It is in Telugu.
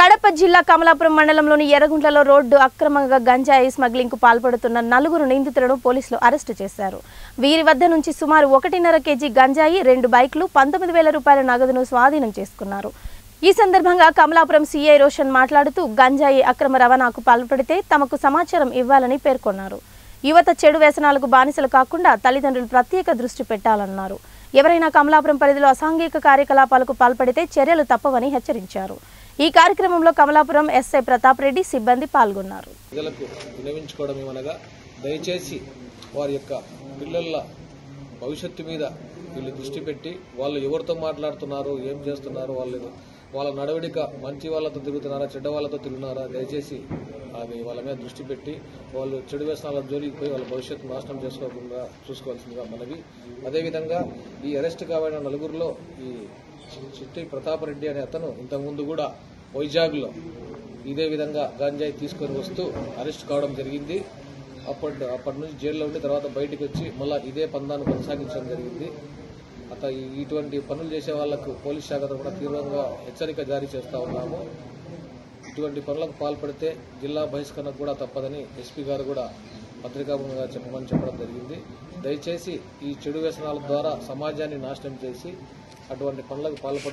కడప జిల్లా కమలాపురం మండలంలోని ఎర్రగుంట్లలో రోడ్డు అక్రమంగా గంజాయి స్మగ్లింగ్ కు పాల్పడుతున్న 4 నిందితులను పోలీసులు అరెస్టు చేశారు. వీరి వద్ద నుంచి సుమారు 1.5 కేజీ గంజాయి, 2 బైకులు, 19,000 రూపాయల నగదును స్వాధీనం చేసుకున్నారు. ఈ సందర్భంగా కమలాపురం సీఐ రోషన్ మాట్లాడుతూ గంజాయి అక్రమ రవాణాకు పాల్పడితే తమకు సమాచారం ఇవ్వాలని పేర్కొన్నారు. యువత చెడు వ్యసనాలకు బానిసలు కాకుండా తల్లిదండ్రులు ప్రత్యేక దృష్టి పెట్టాలన్నారు. ఎవరైనా కమలాపురం పరిధిలో అసాంఘిక కార్యకలాపాలకు పాల్పడితే చర్యలు తప్పవని హెచ్చరించారు. ఈ కార్యక్రమంలో కమలాపురం ఎస్ఐ ప్రతాప్ రెడ్డి సిబ్బంది పాల్గొన్నారు. ప్రజలకు వినవించుకోవడమేమనగా దయచేసి వారి యొక్క పిల్లల భవిష్యత్తు మీద వీళ్ళు దృష్టి పెట్టి వాళ్ళు ఎవరితో మాట్లాడుతున్నారు, ఏం చేస్తున్నారు, వాళ్ళ నడవడిక మంచి వాళ్ళతో తిరుగుతున్నారా, చెడ్డ వాళ్ళతో తిరుగుతున్నారా, దయచేసి అది వాళ్ళ మీద దృష్టి పెట్టి వాళ్ళు చెడు వ్యసనాల జోలికి పోయి వాళ్ళ భవిష్యత్తు నాశనం చేసుకోకుండా చూసుకోవాల్సిందిగా మనవి. అదేవిధంగా ఈ అరెస్ట్ కాబడిన 4లో ఈ చిట్టి ప్రతాప్ రెడ్డి అనే అతను ఇంతకుముందు కూడా వైజాగ్లో ఇదే విధంగా గంజాయి తీసుకొని వస్తూ అరెస్ట్ కావడం జరిగింది. అప్పటి నుంచి జైల్లో ఉండి తర్వాత బయటకు వచ్చి మళ్ళీ ఇదే పందాన్ని కొనసాగించడం జరిగింది. ఇటువంటి పనులు చేసే వాళ్లకు పోలీస్ శాఖ తరఫున తీవ్రంగా హెచ్చరిక జారీ చేస్తా ఉన్నాము. ఇటువంటి పనులకు పాల్పడితే జిల్లా బహిష్కరణకు కూడా తప్పదని ఎస్పీ గారు కూడా పత్రికాముఖంగా చెప్పడం జరిగింది. దయచేసి ఈ చెడు వ్యసనాల ద్వారా సమాజాన్ని నాశనం చేసి అటువంటి పనులకు పాల్పడ